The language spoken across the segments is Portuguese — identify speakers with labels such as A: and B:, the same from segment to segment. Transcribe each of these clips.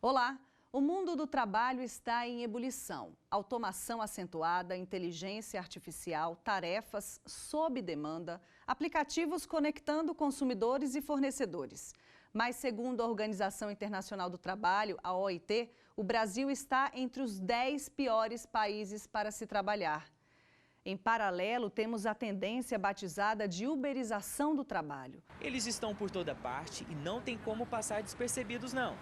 A: Olá! O mundo do trabalho está em ebulição. Automação acentuada, inteligência artificial, tarefas sob demanda, aplicativos conectando consumidores e fornecedores. Mas, segundo a Organização Internacional do Trabalho, a OIT, o Brasil está entre os 10 piores países para se trabalhar. Em paralelo, temos a tendência batizada de uberização do trabalho.
B: Eles estão por toda parte e não tem como passar despercebidos, não.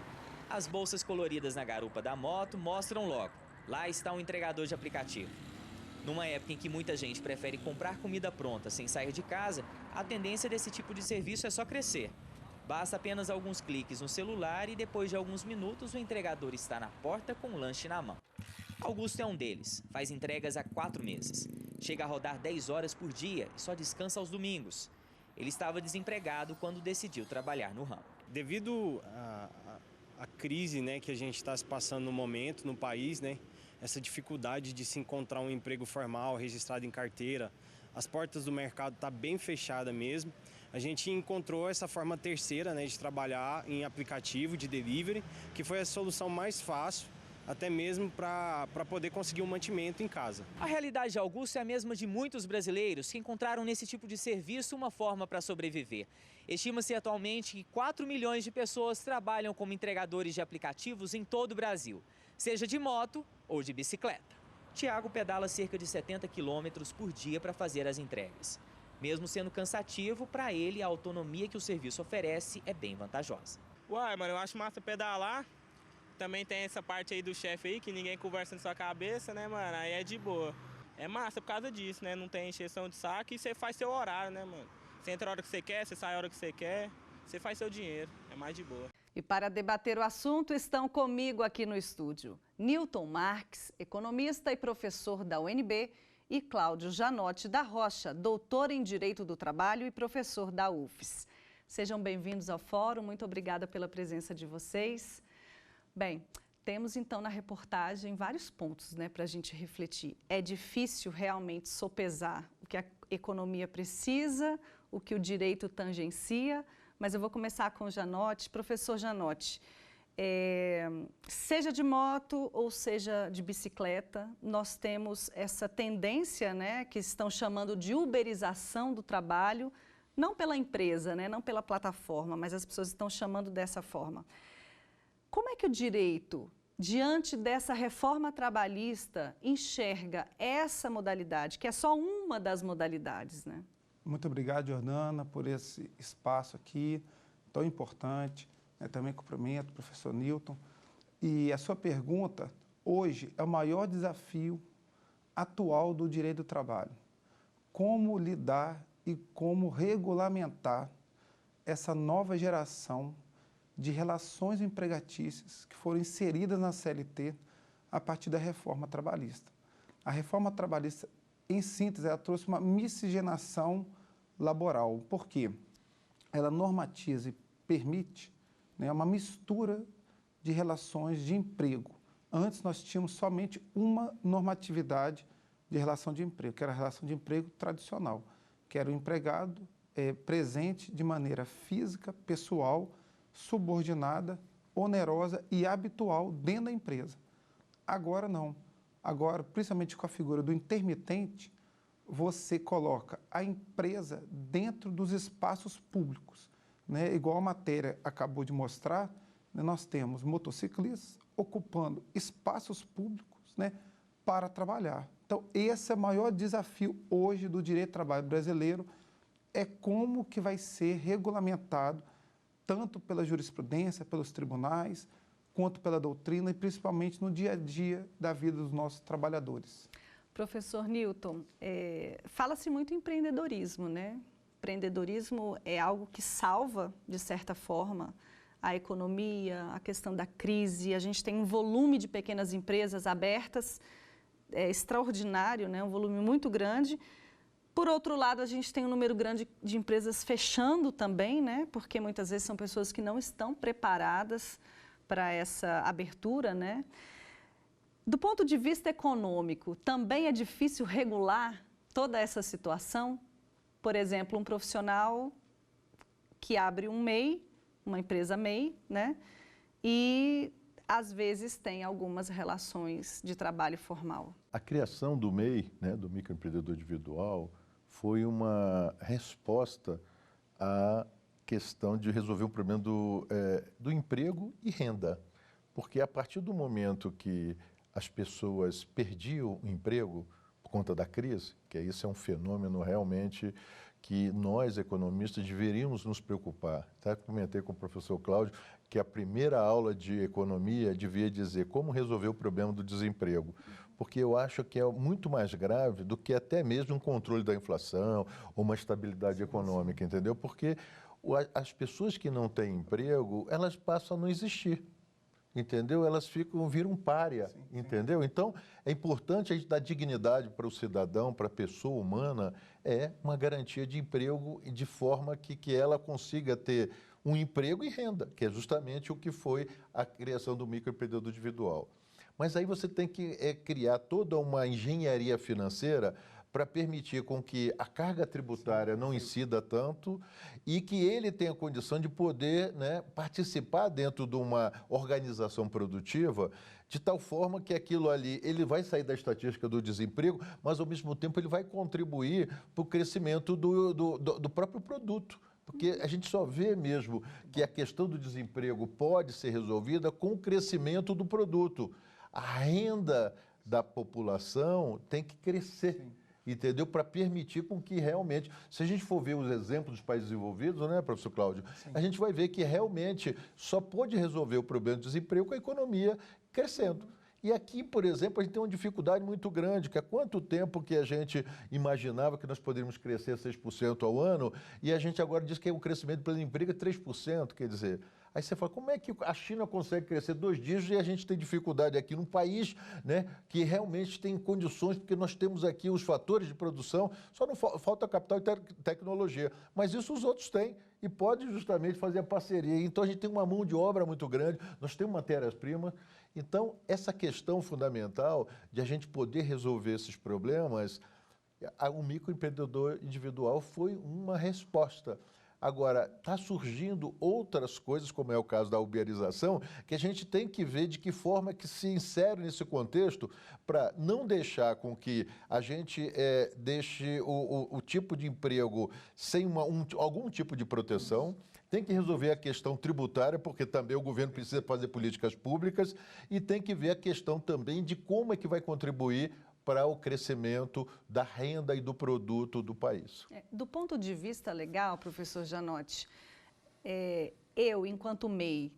B: As bolsas coloridas na garupa da moto mostram logo. Lá está um entregador de aplicativo. Numa época em que muita gente prefere comprar comida pronta sem sair de casa, a tendência desse tipo de serviço é só crescer. Basta apenas alguns cliques no celular e depois de alguns minutos o entregador está na porta com o lanche na mão. Augusto é um deles, faz entregas há 4 meses. Chega a rodar 10 horas por dia e só descansa aos domingos. Ele estava desempregado quando decidiu trabalhar no ramo.
C: Devido a crise, né, que a gente está se passando no momento no país, né, essa dificuldade de se encontrar um emprego formal, registrado em carteira, as portas do mercado estão bem fechadas mesmo. A gente encontrou essa forma terceira, né, de trabalhar em aplicativo de delivery, que foi a solução mais fácil, até mesmo para poder conseguir um mantimento em casa.
B: A realidade de Augusto é a mesma de muitos brasileiros que encontraram nesse tipo de serviço uma forma para sobreviver. Estima-se atualmente que 4 milhões de pessoas trabalham como entregadores de aplicativos em todo o Brasil, seja de moto ou de bicicleta. Tiago pedala cerca de 70 quilômetros por dia para fazer as entregas. Mesmo sendo cansativo, para ele a autonomia que o serviço oferece é bem vantajosa.
D: Uai, mano, eu acho massa pedalar. Também tem essa parte aí do chefe aí, que ninguém conversa na sua cabeça, né, mano? Aí é de boa. É massa por causa disso, né? Não tem encheção de saco e você faz seu horário, né, mano? Você entra a hora que você quer, você sai a hora que você quer, você faz seu dinheiro. É mais de boa.
A: E para debater o assunto, estão comigo aqui no estúdio Newton Marques, economista e professor da UNB, e Cláudio Janotti da Rocha, doutor em Direito do Trabalho e professor da UFES. Sejam bem-vindos ao fórum, muito obrigada pela presença de vocês. Bem, temos então na reportagem vários pontos, né, para a gente refletir. É difícil realmente sopesar o que a economia precisa, o que o direito tangencia, mas eu vou começar com o Janotti. Professor Janotti, seja de moto ou seja de bicicleta, nós temos essa tendência, né, que estão chamando de uberização do trabalho, não pela empresa, né, não pela plataforma, mas as pessoas estão chamando dessa forma. Como é que o direito, diante dessa reforma trabalhista, enxerga essa modalidade, que é só uma das modalidades, né?
E: Muito obrigado, Jordana, por esse espaço aqui tão importante. Também cumprimento o professor Newton. E a sua pergunta, hoje, é o maior desafio atual do direito do trabalho. Como lidar e como regulamentar essa nova geração de relações empregatícias que foram inseridas na CLT a partir da reforma trabalhista. A reforma trabalhista, em síntese, ela trouxe uma miscigenação laboral. Por quê? Ela normatiza e permite, né, uma mistura de relações de emprego. Antes nós tínhamos somente uma normatividade de relação de emprego, que era a relação de emprego tradicional, que era o empregado presente de maneira física, pessoal, subordinada, onerosa e habitual dentro da empresa. Agora não. Agora, principalmente com a figura do intermitente, você coloca a empresa dentro dos espaços públicos, né? Igual a matéria acabou de mostrar, né? Nós temos motociclistas ocupando espaços públicos, né, para trabalhar. Então, esse é o maior desafio hoje do direito do trabalho brasileiro, é como que vai ser regulamentado tanto pela jurisprudência, pelos tribunais, quanto pela doutrina e principalmente no dia a dia da vida dos nossos trabalhadores.
A: Professor Newton, fala-se muito em empreendedorismo, né? Empreendedorismo é algo que salva, de certa forma, a economia, a questão da crise. A gente tem um volume de pequenas empresas abertas, extraordinário, né? Um volume muito grande. Por outro lado, a gente tem um número grande de empresas fechando também, né? Porque muitas vezes são pessoas que não estão preparadas para essa abertura, né? Do ponto de vista econômico, também é difícil regular toda essa situação? Por exemplo, um profissional que abre um MEI, uma empresa MEI, né? E às vezes tem algumas relações de trabalho formal.
F: A criação do MEI, né, do microempreendedor individual, foi uma resposta à questão de resolver o problema do emprego e renda. Porque a partir do momento que as pessoas perdiam o emprego por conta da crise, que isso é um fenômeno realmente que nós, economistas, deveríamos nos preocupar. Até comentei com o professor Cláudio que a primeira aula de economia devia dizer como resolver o problema do desemprego, porque eu acho que é muito mais grave do que até mesmo um controle da inflação ou uma estabilidade econômica, entendeu? Porque as pessoas que não têm emprego, elas passam a não existir. Entendeu? Elas viram pária, entendeu? Então, é importante a gente dar dignidade para o cidadão, para a pessoa humana, uma garantia de emprego de forma que ela consiga ter um emprego e renda, que é justamente o que foi a criação do microempreendedor individual. Mas aí você tem que criar toda uma engenharia financeira para permitir com que a carga tributária não incida tanto e que ele tenha condição de poder, né, participar dentro de uma organização produtiva de tal forma que aquilo ali, ele vai sair da estatística do desemprego, mas ao mesmo tempo ele vai contribuir para o crescimento do próprio produto. Porque a gente só vê mesmo que a questão do desemprego pode ser resolvida com o crescimento do produto. A renda da população tem que crescer. Sim. Entendeu? Para permitir com que realmente, se a gente for ver os exemplos dos países desenvolvidos, né, professor Cláudio, sim, a gente vai ver que realmente só pode resolver o problema do desemprego com a economia crescendo. E aqui, por exemplo, a gente tem uma dificuldade muito grande, que há quanto tempo que a gente imaginava que nós poderíamos crescer 6% ao ano, e a gente agora diz que o crescimento pelo emprego é 3%, quer dizer... Aí você fala, como é que a China consegue crescer 2 dígitos e a gente tem dificuldade aqui num país, né, que realmente tem condições, porque nós temos aqui os fatores de produção, só não falta capital e tecnologia. Mas isso os outros têm e pode justamente fazer a parceria. Então a gente tem uma mão de obra muito grande, nós temos matérias-primas. Então essa questão fundamental de a gente poder resolver esses problemas, o microempreendedor individual foi uma resposta. Agora, está surgindo outras coisas, como é o caso da uberização, que a gente tem que ver de que forma que se insere nesse contexto para não deixar com que a gente deixe o tipo de emprego sem algum tipo de proteção. Tem que resolver a questão tributária, porque também o governo precisa fazer políticas públicas, e tem que ver a questão também de como é que vai contribuir para o crescimento da renda e do produto do país.
A: Do ponto de vista legal, professor Janotti, eu, enquanto MEI,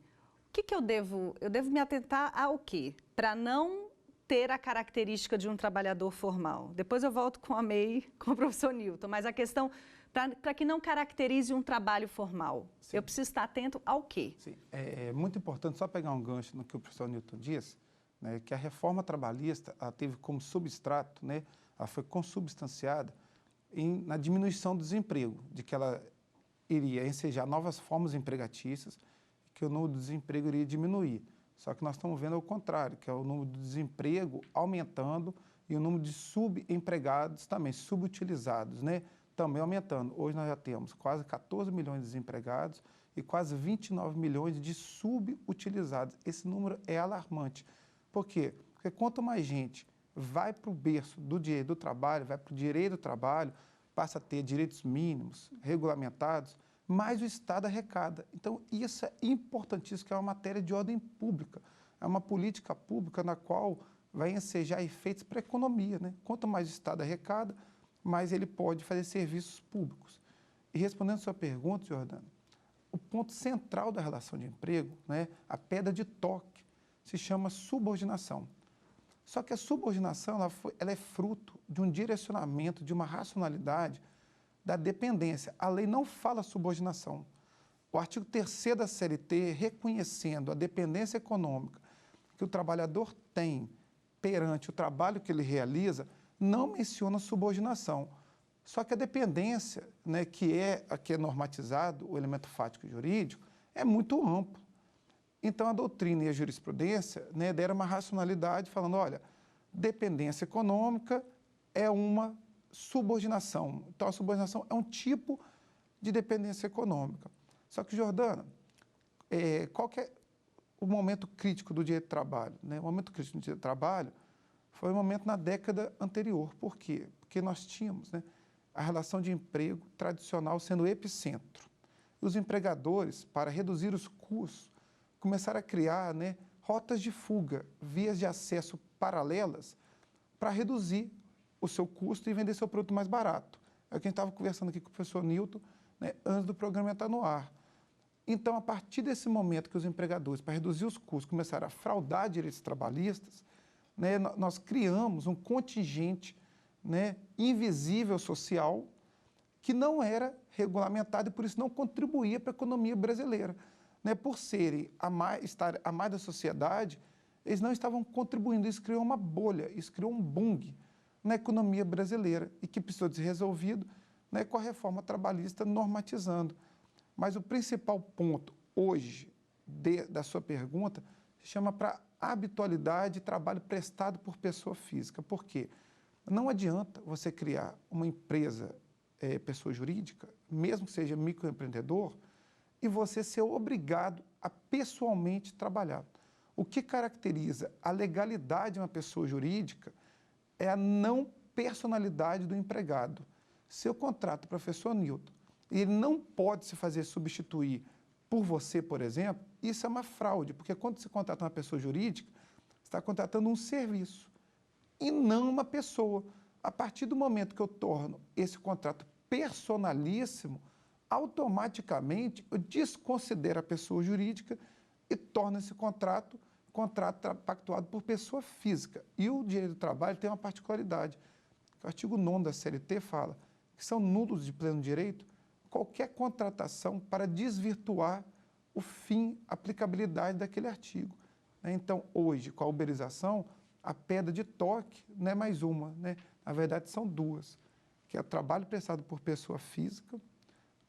A: o que eu devo me atentar ao quê? Para não ter a característica de um trabalhador formal. Depois eu volto com a MEI, com o professor Newton, mas a questão, para que não caracterize um trabalho formal, sim, eu preciso estar atento ao quê?
E: Sim, é muito importante, só pegar um gancho no que o professor Newton disse, né, que a reforma trabalhista ela teve como substrato, né, ela foi consubstanciada na diminuição do desemprego, de que ela iria ensejar novas formas empregatícias, que o número do desemprego iria diminuir. Só que nós estamos vendo o contrário, que é o número do desemprego aumentando e o número de subempregados também, subutilizados, né, também aumentando. Hoje nós já temos quase 14 milhões de desempregados e quase 29 milhões de subutilizados. Esse número é alarmante. Por quê? Porque quanto mais gente vai para o berço do direito do trabalho, vai para o direito do trabalho, passa a ter direitos mínimos regulamentados, mais o Estado arrecada. Então, isso é importantíssimo, que é uma matéria de ordem pública. É uma política pública na qual vai ensejar efeitos para a economia, né? Quanto mais o Estado arrecada, mais ele pode fazer serviços públicos. E respondendo a sua pergunta, Jordana, o ponto central da relação de emprego, né, a pedra de toque, se chama subordinação. Só que a subordinação ela é fruto de um direcionamento, de uma racionalidade da dependência. A lei não fala subordinação. O artigo 3º da CLT, reconhecendo a dependência econômica que o trabalhador tem perante o trabalho que ele realiza, não menciona subordinação. Só que a dependência, né, que é normatizado, o elemento fático e jurídico, é muito amplo. Então, a doutrina e a jurisprudência, né, deram uma racionalidade falando, olha, dependência econômica é uma subordinação. Então, a subordinação é um tipo de dependência econômica. Só que, Jordana, qual que é o momento crítico do direito do trabalho, né? O momento crítico do direito do trabalho foi um momento na década anterior. Por quê? Porque nós tínhamos, né, a relação de emprego tradicional sendo o epicentro. E os empregadores, para reduzir os custos, começaram a criar, né, rotas de fuga, vias de acesso paralelas para reduzir o seu custo e vender seu produto mais barato. É o que a gente estava conversando aqui com o professor Newton, né, antes do programa entrar no ar. Então, a partir desse momento que os empregadores, para reduzir os custos, começaram a fraudar direitos trabalhistas, né, nós criamos um contingente, né, invisível social que não era regulamentado e, por isso, não contribuía para a economia brasileira. Né, por estar a mais da sociedade, eles não estavam contribuindo. Isso criou uma bolha, isso criou um bung na economia brasileira e que precisou de ser resolvido, né, com a reforma trabalhista normatizando. Mas o principal ponto hoje da sua pergunta se chama para habitualidade de trabalho prestado por pessoa física. Por quê? Não adianta você criar uma empresa, pessoa jurídica, mesmo que seja microempreendedor, e você ser obrigado a pessoalmente trabalhar. O que caracteriza a legalidade de uma pessoa jurídica é a não personalidade do empregado. Se eu contrato o professor Newton e ele não pode se fazer substituir por você, por exemplo, isso é uma fraude, porque quando você contrata uma pessoa jurídica, você está contratando um serviço e não uma pessoa. A partir do momento que eu torno esse contrato personalíssimo, automaticamente eu desconsidero a pessoa jurídica e torno esse contrato pactuado por pessoa física. E o direito do trabalho tem uma particularidade. O artigo 9º da CLT fala que são nulos de pleno direito qualquer contratação para desvirtuar o fim, a aplicabilidade daquele artigo. Então, hoje, com a uberização, a pedra de toque não é mais uma, né? Na verdade, são duas, que é o trabalho prestado por pessoa física,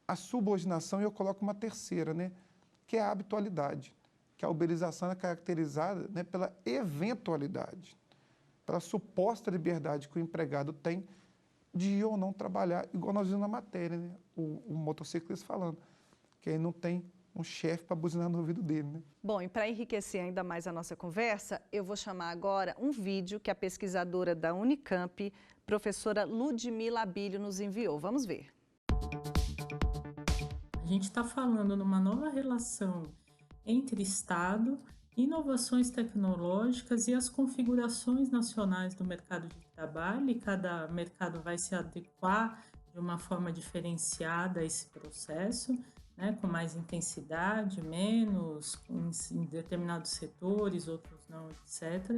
E: a subordinação, e eu coloco uma terceira, né, que é a habitualidade, que a uberização é caracterizada, né, pela eventualidade, pela suposta liberdade que o empregado tem de ir ou não trabalhar, igual nós vimos na matéria, né, o motociclista falando, que aí não tem um chefe para buzinar no ouvido dele. Né?
A: Bom, e para enriquecer ainda mais a nossa conversa, eu vou chamar agora um vídeo que a pesquisadora da Unicamp, professora Ludmila Abílio, nos enviou. Vamos ver.
G: A gente está falando numa nova relação entre Estado, inovações tecnológicas e as configurações nacionais do mercado de trabalho, e cada mercado vai se adequar de uma forma diferenciada a esse processo, né, com mais intensidade, menos, em determinados setores, outros não, etc.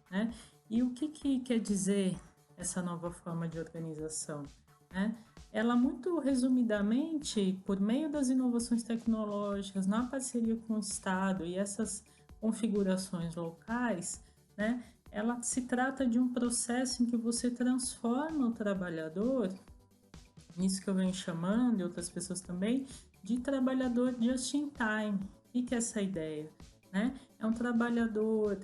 G: Né? E o que quer dizer essa nova forma de organização? Né? Ela, muito resumidamente, por meio das inovações tecnológicas, na parceria com o Estado e essas configurações locais, né, ela se trata de um processo em que você transforma o trabalhador, isso que eu venho chamando, e outras pessoas também, de trabalhador just in time. O que é essa ideia? Né? É um trabalhador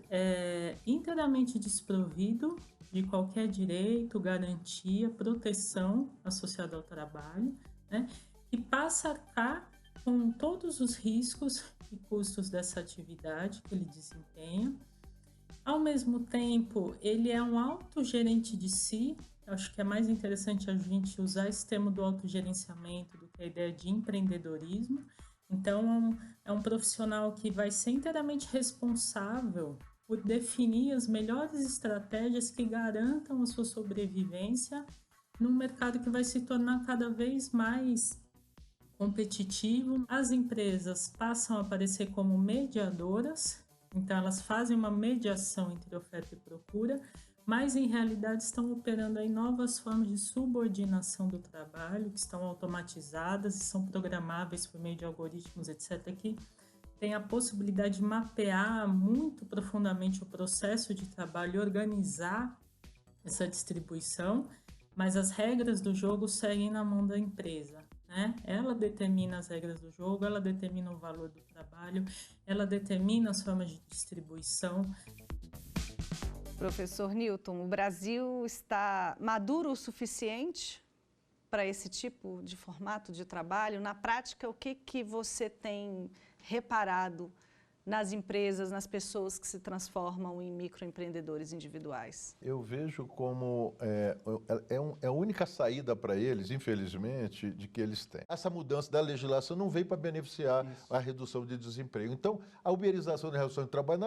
G: inteiramente desprovido de qualquer direito, garantia, proteção associada ao trabalho, né? E passa a arcar com todos os riscos e custos dessa atividade que ele desempenha. Ao mesmo tempo, ele é um autogerente de si. Acho que é mais interessante a gente usar esse termo do autogerenciamento do que a ideia de empreendedorismo. Então, é um profissional que vai ser inteiramente responsável por definir as melhores estratégias que garantam a sua sobrevivência num mercado que vai se tornar cada vez mais competitivo. As empresas passam a aparecer como mediadoras, então elas fazem uma mediação entre oferta e procura, mas em realidade estão operando aí novas formas de subordinação do trabalho, que estão automatizadas e são programáveis por meio de algoritmos, etc., que tem a possibilidade de mapear muito profundamente o processo de trabalho e organizar essa distribuição, mas as regras do jogo seguem na mão da empresa, né? Ela determina as regras do jogo, ela determina o valor do trabalho, ela determina as formas de distribuição.
A: Professor Newton, o Brasil está maduro o suficiente para esse tipo de formato de trabalho? Na prática, o que você tem reparado nas empresas, nas pessoas que se transformam em microempreendedores individuais?
F: Eu vejo como é a única saída para eles, infelizmente, de que eles têm. Essa mudança da legislação não veio para beneficiar a redução de desemprego. Então, a uberização da relação de trabalho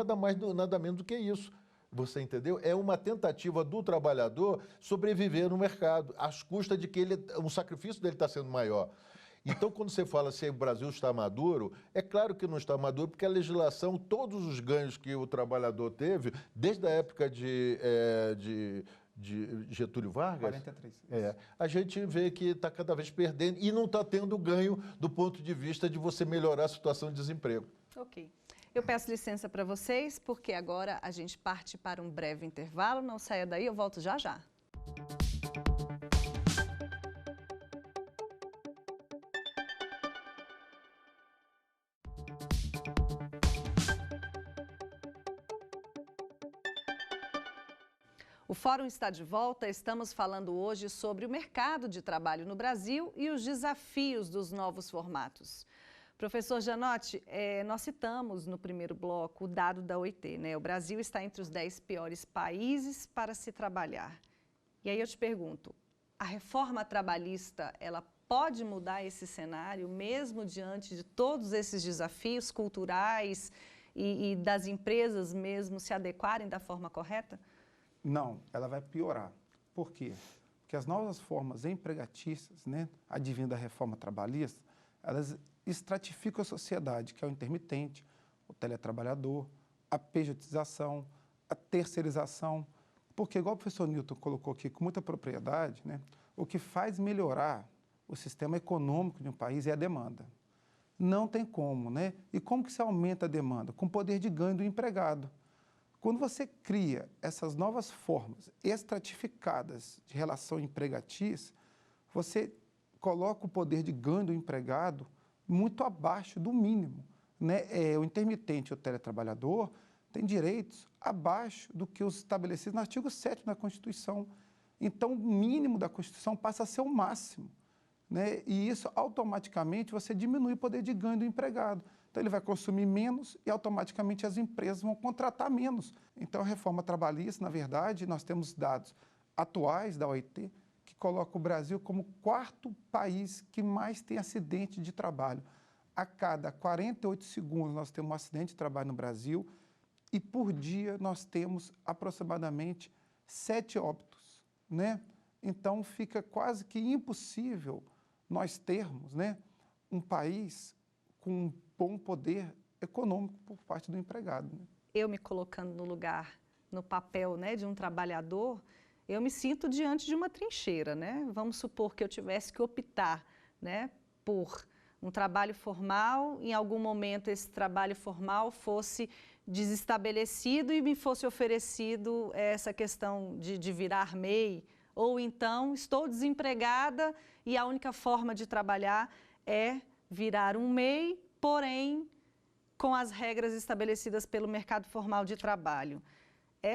F: nada menos do que isso. Você entendeu? É uma tentativa do trabalhador sobreviver no mercado, às custas de que o sacrifício dele está sendo maior. Então, quando você fala se o Brasil está maduro, é claro que não está maduro, porque a legislação, todos os ganhos que o trabalhador teve, desde a época de Getúlio Vargas,
E: 43.
F: a gente vê que está cada vez perdendo e não está tendo ganho do ponto de vista de você melhorar a situação de desemprego.
A: Ok. Eu peço licença para vocês, porque agora a gente parte para um breve intervalo. Não saia daí, eu volto já já. O Fórum está de volta. Estamos falando hoje sobre o mercado de trabalho no Brasil e os desafios dos novos formatos. Professor Janoty, nós citamos no primeiro bloco o dado da OIT, né? O Brasil está entre os 10 piores países para se trabalhar. E aí eu te pergunto, a reforma trabalhista, ela pode mudar esse cenário, mesmo diante de todos esses desafios culturais e das empresas mesmo se adequarem da forma correta?
E: Não, ela vai piorar. Por quê? Porque as novas formas empregatícias, né, advindo da reforma trabalhista, elas estratificam a sociedade, que é o intermitente, o teletrabalhador, a pejotização, a terceirização. Porque, igual o professor Newton colocou aqui com muita propriedade, né, o que faz melhorar o sistema econômico de um país é a demanda. Não tem como, né? E como que se aumenta a demanda? Com o poder de ganho do empregado. Quando você cria essas novas formas estratificadas de relação empregatícia, você coloca o poder de ganho do empregado muito abaixo do mínimo, né? O intermitente e o teletrabalhador têm direitos abaixo do que os estabelecidos no artigo 7º da Constituição. Então, o mínimo da Constituição passa a ser o máximo, né? E isso, automaticamente, você diminui o poder de ganho do empregado. Então, ele vai consumir menos e, automaticamente, as empresas vão contratar menos. Então, a reforma trabalhista, na verdade, nós temos dados atuais da OIT que colocam o Brasil como o 4º país que mais tem acidente de trabalho. A cada 48 segundos, nós temos um acidente de trabalho no Brasil e, por dia, nós temos aproximadamente 7 óbitos, né? Então, fica quase que impossível nós termos, né, um país com um bom poder econômico por parte do empregado, né?
A: Eu me colocando no lugar, no papel, né, de um trabalhador, eu me sinto diante de uma trincheira, né? Vamos supor que eu tivesse que optar, né, por um trabalho formal, em algum momento esse trabalho formal fosse desestabelecido e me fosse oferecido essa questão de virar MEI, ou então estou desempregada e a única forma de trabalhar é virar um MEI, porém com as regras estabelecidas pelo mercado formal de trabalho.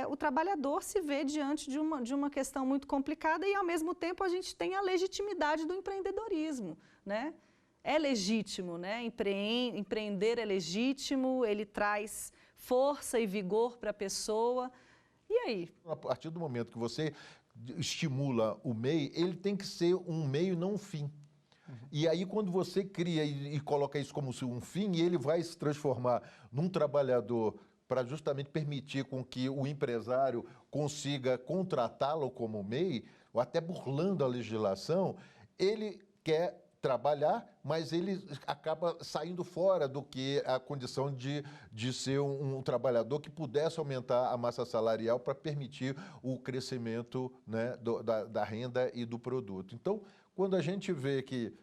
A: O trabalhador se vê diante de uma questão muito complicada e, ao mesmo tempo, a gente tem a legitimidade do empreendedorismo, né? É legítimo, né? Empreender é legítimo, ele traz força e vigor para a pessoa. E aí?
F: A partir do momento que você estimula o MEI, ele tem que ser um meio, não um fim. E aí, quando você cria e coloca isso como um fim, ele vai se transformar num trabalhador para justamente permitir com que o empresário consiga contratá-lo como MEI, ou até burlando a legislação, ele quer trabalhar, mas ele acaba saindo fora do que a condição de ser um trabalhador que pudesse aumentar a massa salarial para permitir o crescimento, né, da renda e do produto. Então, quando a gente vê que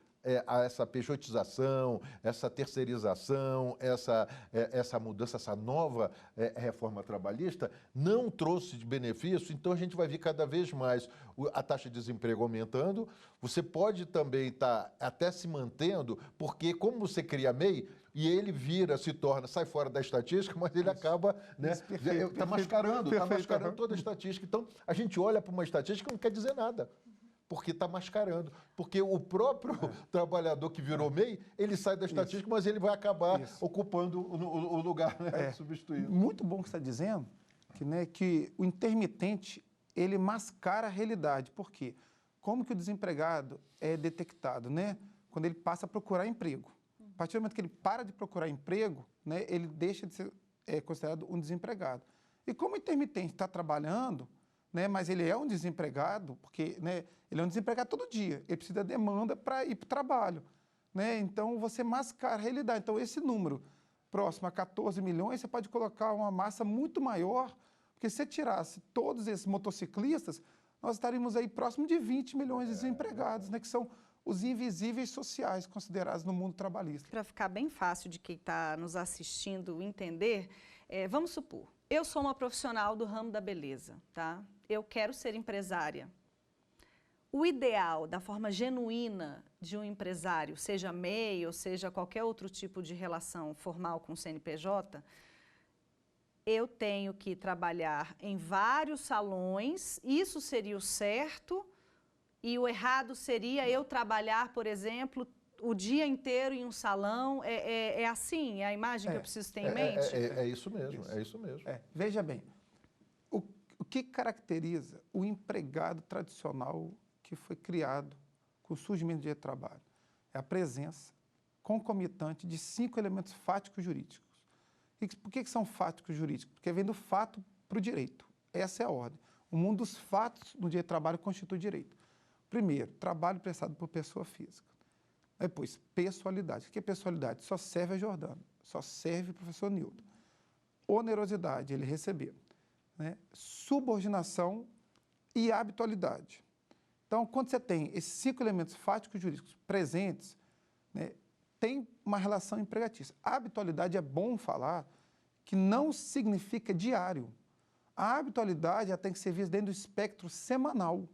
F: essa pejotização, essa terceirização, essa mudança, essa nova reforma trabalhista não trouxe de benefício, então a gente vai ver cada vez mais a taxa de desemprego aumentando. Você pode também estar até se mantendo, porque como você cria MEI, e ele sai fora da estatística, mas ele acaba, né, está mascarando toda a estatística. Então, a gente olha para uma estatística e não quer dizer nada. porque está mascarando. Porque o próprio trabalhador que virou MEI, ele sai da estatística, mas ele vai acabar ocupando o lugar, né? Substituído.
E: Muito bom que você está dizendo que o intermitente, ele mascara a realidade. Por quê? Como que o desempregado é detectado, né? Quando ele passa a procurar emprego. A partir do momento que ele para de procurar emprego, né, ele deixa de ser considerado um desempregado. E como o intermitente está trabalhando, né, mas ele é um desempregado, porque, né, ele é um desempregado todo dia, ele precisa de demanda para ir para o trabalho. Né? Então, você mascara a realidade. Então, esse número próximo a 14 milhões, você pode colocar uma massa muito maior, porque se você tirasse todos esses motociclistas, nós estaríamos aí próximo de 20 milhões de desempregados, né, que são os invisíveis sociais considerados no mundo trabalhista.
A: Para ficar bem fácil de quem está nos assistindo entender, vamos supor, eu sou uma profissional do ramo da beleza, tá? Eu quero ser empresária. O ideal, da forma genuína de um empresário, seja MEI ou seja qualquer outro tipo de relação formal com o CNPJ, eu tenho que trabalhar em vários salões, isso seria o certo, e o errado seria eu trabalhar, por exemplo, o dia inteiro em um salão. É assim, é a imagem que eu preciso ter em mente?
F: É isso mesmo, é isso mesmo.
E: Veja bem, o que caracteriza o empregado tradicional que foi criado com o surgimento do dia de trabalho? É a presença concomitante de 5 elementos fáticos jurídicos. Por que são fáticos jurídicos? Porque vem do fato para o direito. Essa é a ordem. O mundo dos fatos no dia de trabalho constitui direito. Primeiro, trabalho prestado por pessoa física. Depois, pessoalidade. O que é pessoalidade? Só serve a Jordana, só serve o professor Newton. Onerosidade, ele recebeu. Né? Subordinação e habitualidade. Então, quando você tem esses 5 elementos fáticos jurídicos presentes, né, tem uma relação empregatícia. A habitualidade é bom falar que não significa diário. A habitualidade ela tem que ser vista dentro do espectro semanal.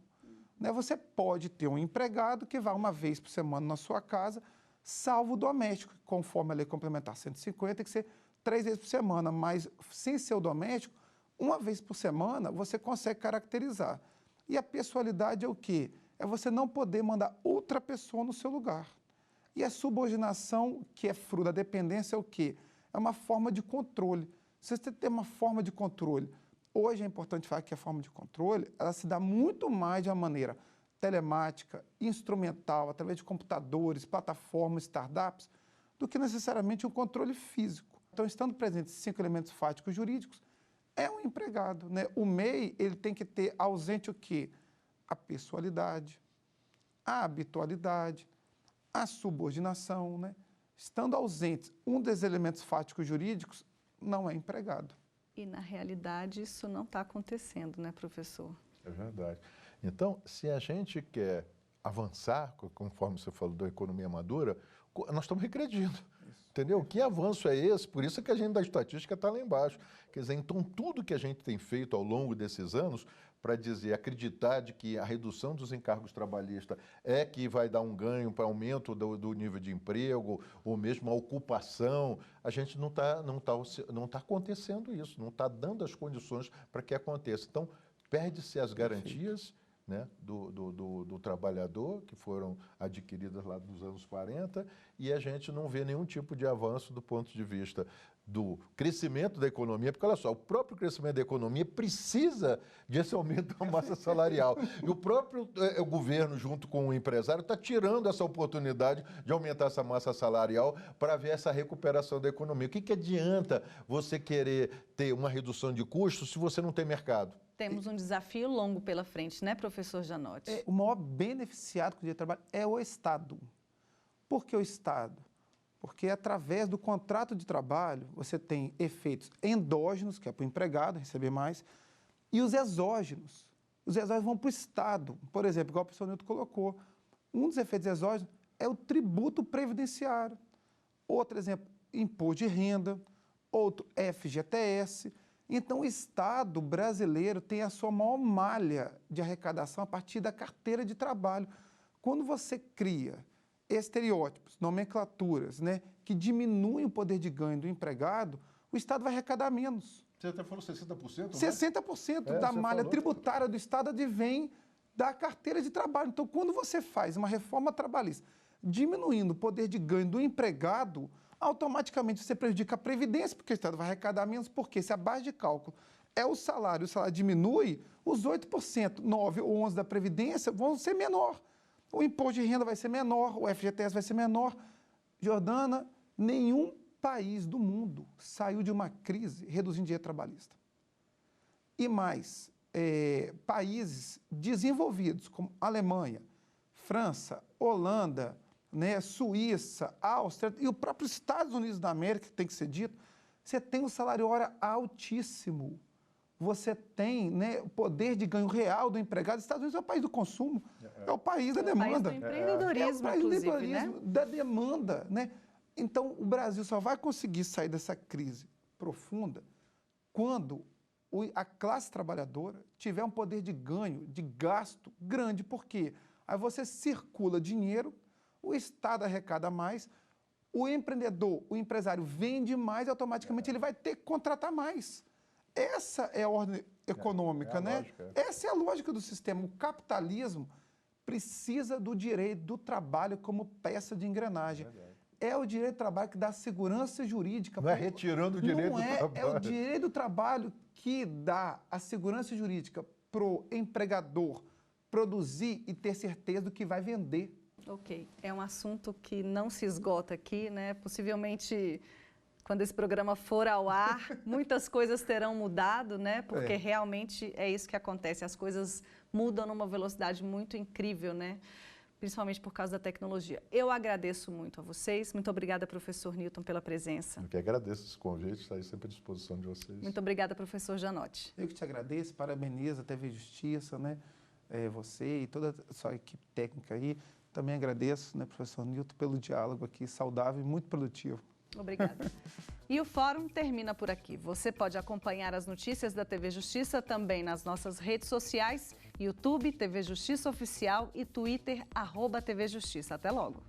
E: Né? Você pode ter um empregado que vai uma vez por semana na sua casa, salvo o doméstico, conforme a lei complementar 150, tem que ser 3 vezes por semana, mas sem ser o doméstico, uma vez por semana você consegue caracterizar. E a pessoalidade é o quê? É você não poder mandar outra pessoa no seu lugar. E a subordinação, que é fruto da dependência, é o quê? É uma forma de controle. Se você tem uma forma de controle, hoje é importante falar que a forma de controle, ela se dá muito mais de uma maneira telemática, instrumental, através de computadores, plataformas, startups, do que necessariamente um controle físico. Então, estando presentes 5 elementos fáticos jurídicos, é um empregado. Né? O MEI ele tem que ter ausente o quê? A pessoalidade, a habitualidade, a subordinação. Né? Estando ausentes um dos elementos fáticos jurídicos, não é empregado.
A: E, na realidade, isso não está acontecendo, né, professor?
F: É verdade. Então, se a gente quer avançar, conforme você falou da economia madura, nós estamos regredindo. Entendeu? Que avanço é esse? Por isso que a gente da estatística está lá embaixo. Quer dizer, então tudo que a gente tem feito ao longo desses anos para dizer, acreditar de que a redução dos encargos trabalhistas é que vai dar um ganho para aumento do nível de emprego, ou mesmo a ocupação, a gente não tá acontecendo isso, não está dando as condições para que aconteça. Então, perde-se as garantias, né, do trabalhador, que foram adquiridas lá nos anos 40, e a gente não vê nenhum tipo de avanço do ponto de vista do crescimento da economia, porque, olha só, o próprio crescimento da economia precisa desse aumento da massa salarial. E o próprio governo, junto com o empresário, está tirando essa oportunidade de aumentar essa massa salarial para ver essa recuperação da economia. O que adianta você querer ter uma redução de custos se você não tem mercado?
A: Temos um desafio longo pela frente, né, professor Janotti?
E: O maior beneficiado com o dia de trabalho é o Estado. Por que o Estado? Porque através do contrato de trabalho você tem efeitos endógenos, que é para o empregado receber mais, e os exógenos. Os exógenos vão para o Estado. Por exemplo, igual o professor Nilton colocou, um dos efeitos exógenos é o tributo previdenciário. Outro exemplo, imposto de renda. Outro, FGTS. Então, o Estado brasileiro tem a sua maior malha de arrecadação a partir da carteira de trabalho. Quando você cria estereótipos, nomenclaturas, né, que diminuem o poder de ganho do empregado, o Estado vai arrecadar menos.
F: Você até falou 60%?
E: 60% da malha tributária do Estado advém da carteira de trabalho. Então, quando você faz uma reforma trabalhista diminuindo o poder de ganho do empregado, automaticamente você prejudica a Previdência, porque o Estado vai arrecadar menos, porque se a base de cálculo é o salário diminui, os 8%, 9% ou 11% da Previdência vão ser menor. O imposto de renda vai ser menor, o FGTS vai ser menor. Jordana, nenhum país do mundo saiu de uma crise reduzindo dinheiro trabalhista. E mais, países desenvolvidos como Alemanha, França, Holanda, né, Suíça, Áustria e o próprio Estados Unidos da América, que tem que ser dito, você tem um salário hora altíssimo. Você tem, né, o poder de ganho real do empregado. Os Estados Unidos é o país do consumo, é o país da demanda.
A: É o país do empreendedorismo,
E: é o país do
A: inclusive,
E: empreendedorismo, da demanda, né? Então, o Brasil só vai conseguir sair dessa crise profunda quando a classe trabalhadora tiver um poder de ganho, de gasto grande. Por quê? Aí você circula dinheiro, o Estado arrecada mais, o empreendedor, o empresário vende mais e automaticamente ele vai ter que contratar mais. Essa é a ordem econômica, né?
F: Lógica.
E: Essa é a lógica do sistema. O capitalismo precisa do direito do trabalho como peça de engrenagem. É o direito do trabalho que dá segurança jurídica.
F: Não é retirando o direito do trabalho.
E: É o direito do trabalho que dá a segurança jurídica para o empregador produzir e ter certeza do que vai vender.
A: Ok, é um assunto que não se esgota aqui, né? Possivelmente, quando esse programa for ao ar, muitas coisas terão mudado, né? Porque realmente é isso que acontece, as coisas mudam numa velocidade muito incrível, né? Principalmente por causa da tecnologia. Eu agradeço muito a vocês, muito obrigada, professor Newton, pela presença.
F: Eu que agradeço esse convite, está aí sempre à disposição de vocês.
A: Muito obrigada, professor Janotti.
E: Eu que te agradeço, parabenizo a TV Justiça, né? Você e toda a sua equipe técnica aí. Também agradeço, né, professor Newton, pelo diálogo aqui saudável e muito produtivo.
A: Obrigada. E o Fórum termina por aqui. Você pode acompanhar as notícias da TV Justiça também nas nossas redes sociais, YouTube, TV Justiça Oficial e Twitter, @TV Justiça. Até logo.